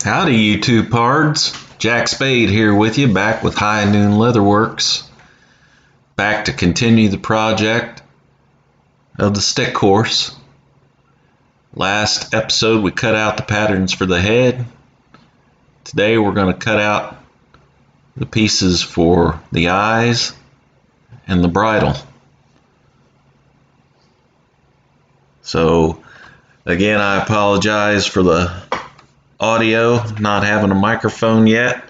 Howdy, you two pards. Jack Spade here with you, back with High Noon Leatherworx. Back to continue the project of the stick course. Last episode we cut out the patterns for the head. Today we're going to cut out the pieces for the eyes and the bridle. So again, I apologize for the audio, not having a microphone yet,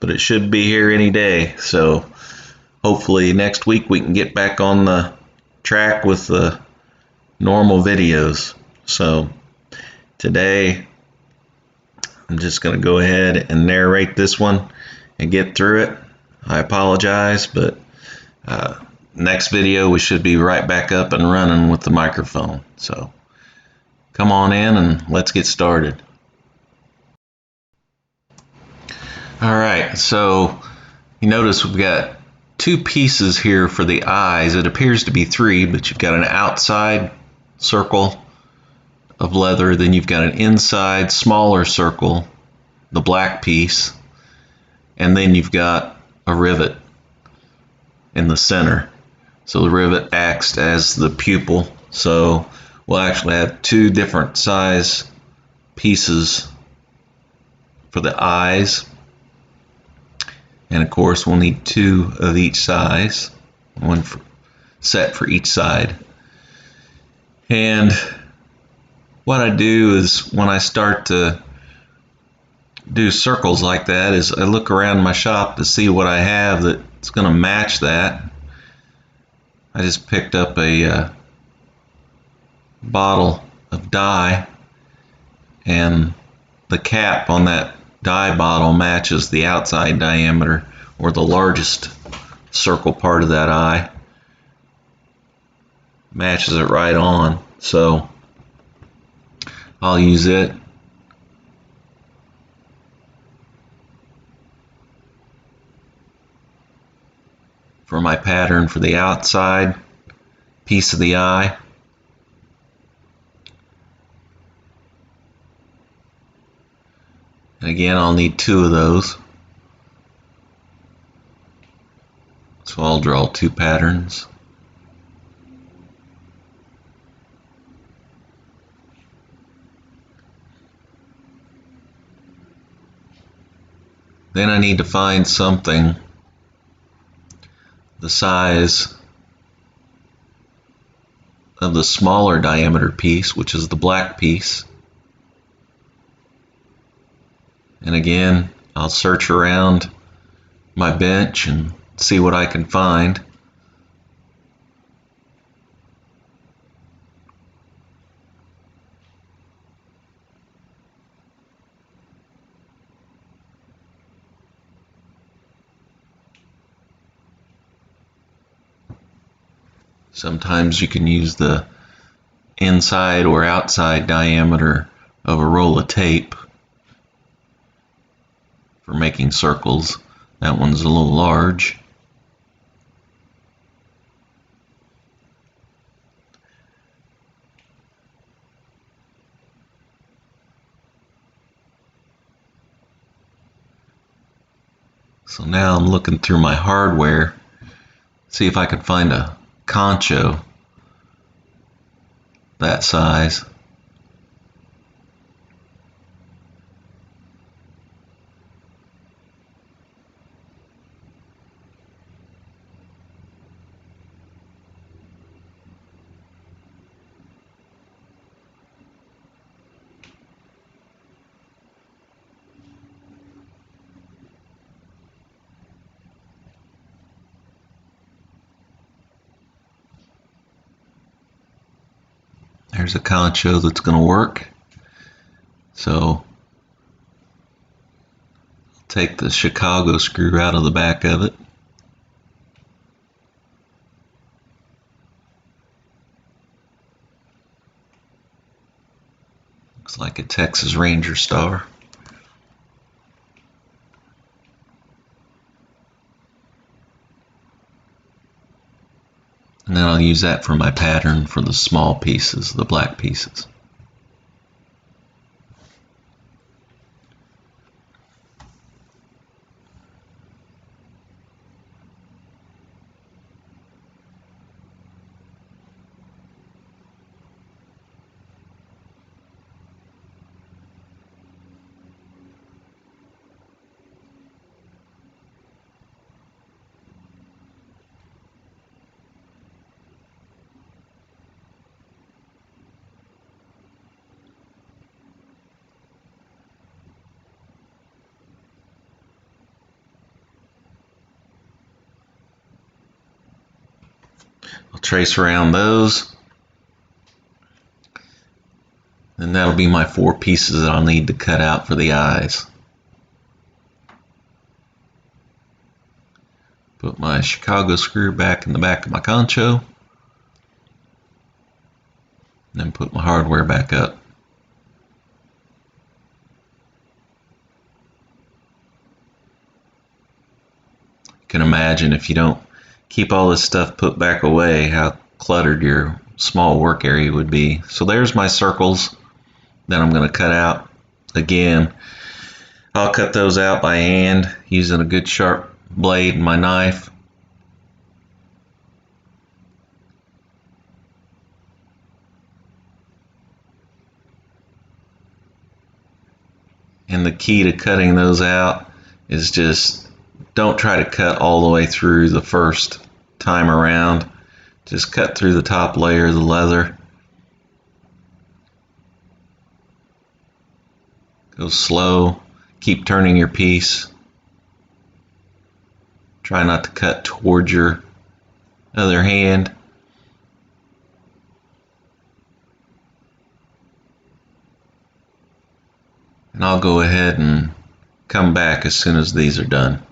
but it should be here any day. So hopefully next week we can get back on the track with the normal videos. So today I'm just going to go ahead and narrate this one and get through it. I apologize, but next video we should be right back up and running with the microphone. So come on in and let's get started. Alright, so you notice we've got two pieces here for the eyes. It appears to be three, but you've got an outside circle of leather, then you've got an inside smaller circle, the black piece, and then you've got a rivet in the center. So the rivet acts as the pupil. So we'll actually have two different size pieces for the eyes, and of course we'll need two of each size, one set for each side. And what I do is when I start to do circles like that is I look around my shop to see what I have that's going to match that. I just picked up a bottle of dye, and the cap on that dye bottle matches the outside diameter, or the largest circle part of that eye matches it right on. So I'll use it. For my pattern for the outside piece of the eye. And again, I'll need two of those. So I'll draw two patterns. Then I need to find something the size of the smaller diameter piece, which is the black piece. And again, I'll search around my bench and see what I can find. Sometimes you can use the inside or outside diameter of a roll of tape for making circles. That one's a little large. So now I'm looking through my hardware, see if I can find a concho that size. There's a concho that's going to work. So I'll take the Chicago screw out of the back of it. Looks like a Texas Ranger star. And then I'll use that for my pattern for the small pieces, the black pieces. trace around those. And that'll be my 4 pieces that I'll need to cut out for the eyes. Put my Chicago screw back in the back of my concho. Then put my hardware back up. You can imagine if you don't keep all this stuff put back away, how cluttered your small work area would be. So there's my circles that I'm going to cut out. Again, I'll cut those out by hand using a good sharp blade and my knife. And the key to cutting those out is just don't try to cut all the way through the first time around. Just cut through the top layer of the leather. Go slow. Keep turning your piece. Try not to cut towards your other hand. And I'll go ahead and come back as soon as these are done.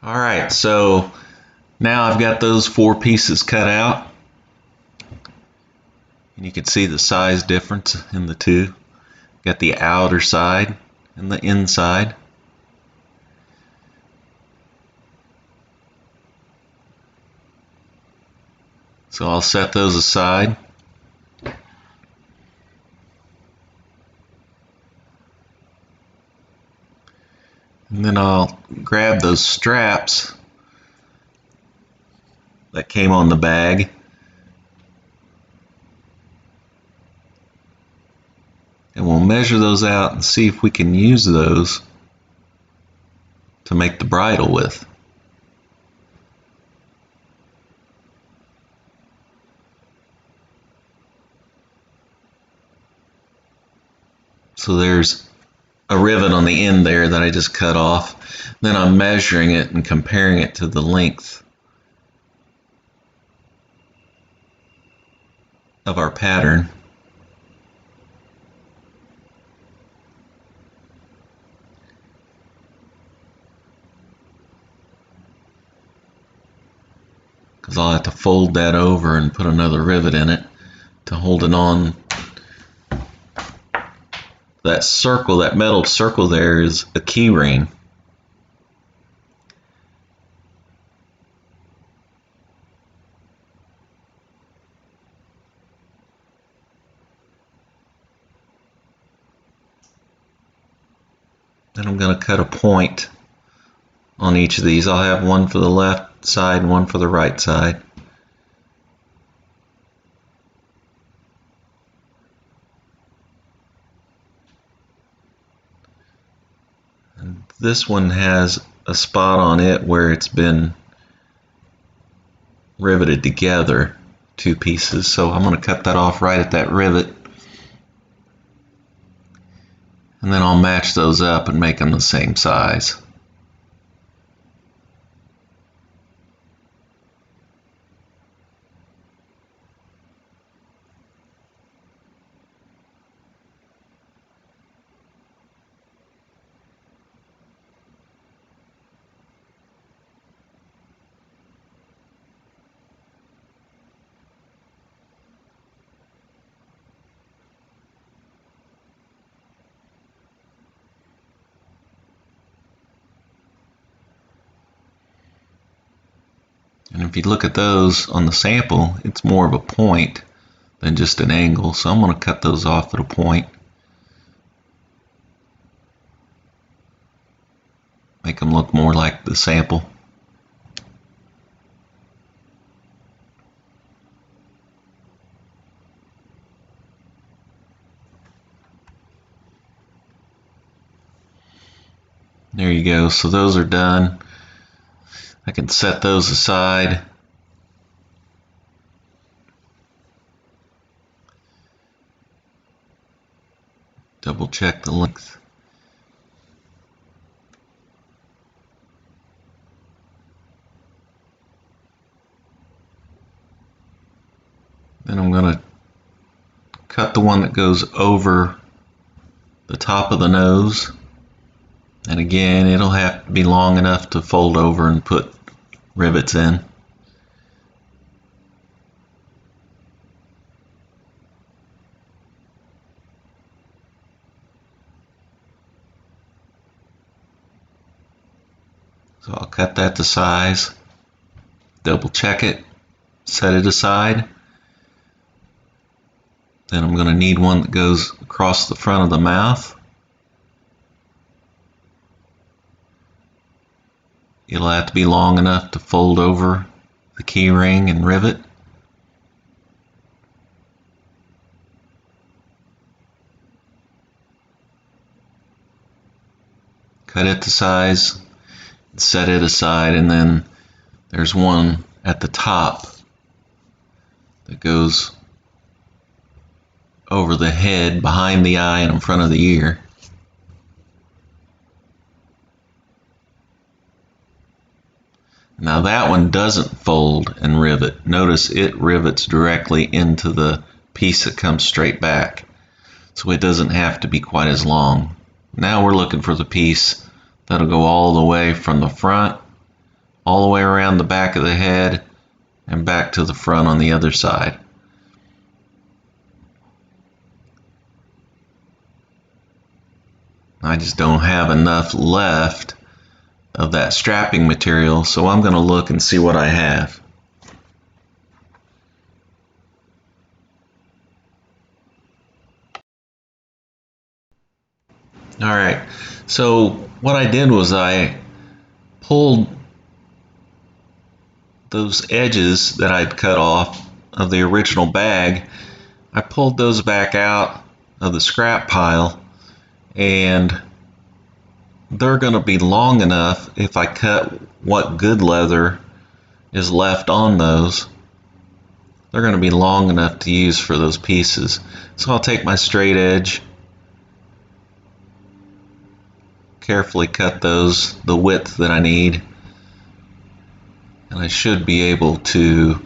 Alright, so now I've got those 4 pieces cut out. And you can see the size difference in the two. Got the outer side and the inside. So I'll set those aside. And then I'll grab those straps that came on the bag. And we'll measure those out and see if we can use those to make the bridle with. So there's a rivet on the end there that I just cut off. Then I'm measuring it and comparing it to the length of our pattern. Because I'll have to fold that over and put another rivet in it to hold it on. That circle, that metal circle there, is a key ring. Then I'm going to cut a point on each of these. I'll have one for the left side and one for the right side. And this one has a spot on it where it's been riveted together, 2 pieces, so I'm going to cut that off right at that rivet. And then I'll match those up and make them the same size. And if you look at those on the sample, it's more of a point than just an angle, so I'm going to cut those off at a point. Make them look more like the sample. There you go, so those are done. I can set those aside. Double check the length. Then I'm going to cut the one that goes over the top of the nose. And again, it'll have to be long enough to fold over and put rivets in. So I'll cut that to size, double check it, set it aside. Then I'm going to need one that goes across the front of the mouth. It'll have to be long enough to fold over the key ring and rivet. Cut it to size, set it aside, and then there's one at the top that goes over the head, behind the eye, and in front of the ear. Now that one doesn't fold and rivet. Notice it rivets directly into the piece that comes straight back. So it doesn't have to be quite as long. Now we're looking for the piece that'll go all the way from the front all the way around the back of the head and back to the front on the other side. I just don't have enough left of that strapping material, so I'm going to look and see what I have. Alright, so what I did was I pulled those edges that I'd cut off of the original bag. I pulled those back out of the scrap pile, and they're going to be long enough if I cut what good leather is left on those. They're going to be long enough to use for those pieces. So I'll take my straight edge, carefully cut those the width that I need, and I should be able to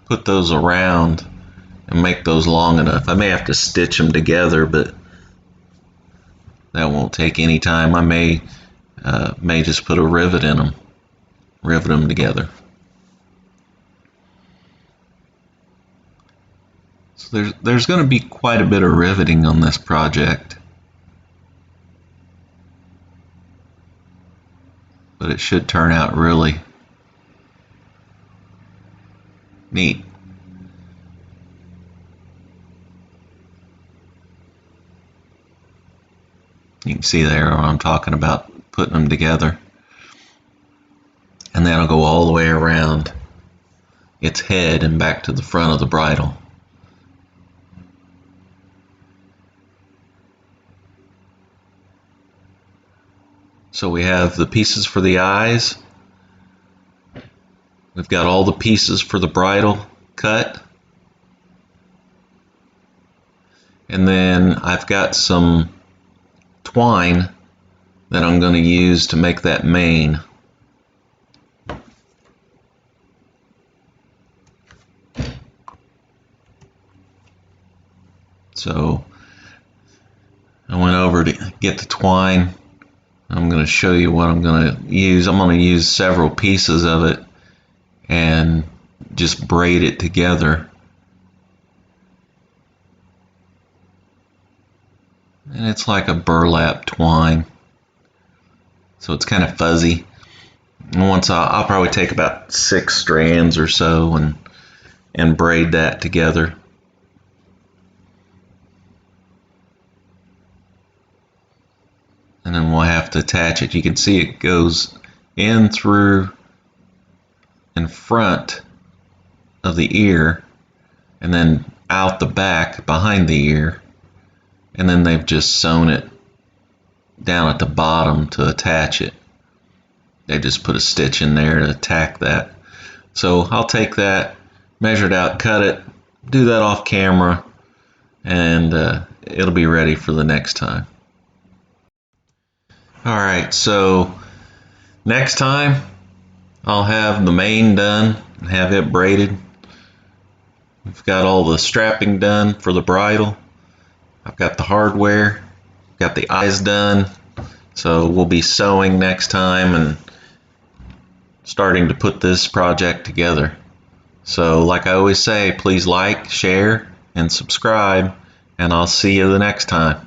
put those around and make those long enough. I may have to stitch them together, but that won't take any time. I may just put a rivet in them, rivet them together. So there's going to be quite a bit of riveting on this project, but it should turn out really neat. You can see there what I'm talking about, putting them together. And that'll go all the way around its head and back to the front of the bridle. So we have the pieces for the eyes. We've got all the pieces for the bridle cut. And then I've got some twine that I'm going to use to make that mane. So I went over to get the twine. I'm going to show you what I'm going to use. I'm going to use several pieces of it and just braid it together. And it's like a burlap twine, so it's kind of fuzzy. And once I'll probably take about 6 strands or so and braid that together. And then we'll have to attach it. You can see it goes in through in front of the ear and then out the back behind the ear, and then they've just sewn it down at the bottom to attach it. They just put a stitch in there to tack that. So I'll take that, measure it out, cut it, do that off camera, and it'll be ready for the next time. Alright, so next time I'll have the mane done and have it braided. We've got all the strapping done for the bridle. I've got the hardware, got the eyes done. So we'll be sewing next time and starting to put this project together. So like I always say, please like, share, and subscribe, and I'll see you the next time.